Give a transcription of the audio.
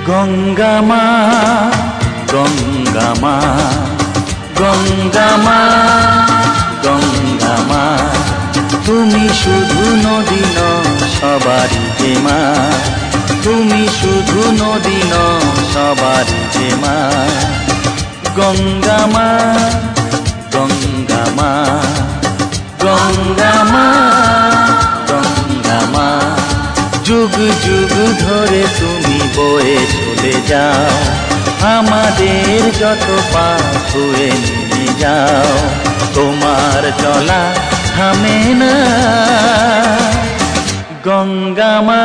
গঙ্গা মা গঙ্গা মা গঙ্গা মা গঙ্গা মা, তুমি শুধু নদী নও সবারই যে মা, তুমি শুধু নদী নও সবারই যে মা। গঙ্গা মা গঙ্গা মা গঙ্গা মা গঙ্গা মা, যুগ যুগ ধরে তুমি বয়ে চলে যাও, আমাদের যত পাপ ধুয়ে নিয়ে যাও। তোমার চলা থামে না গঙ্গা মা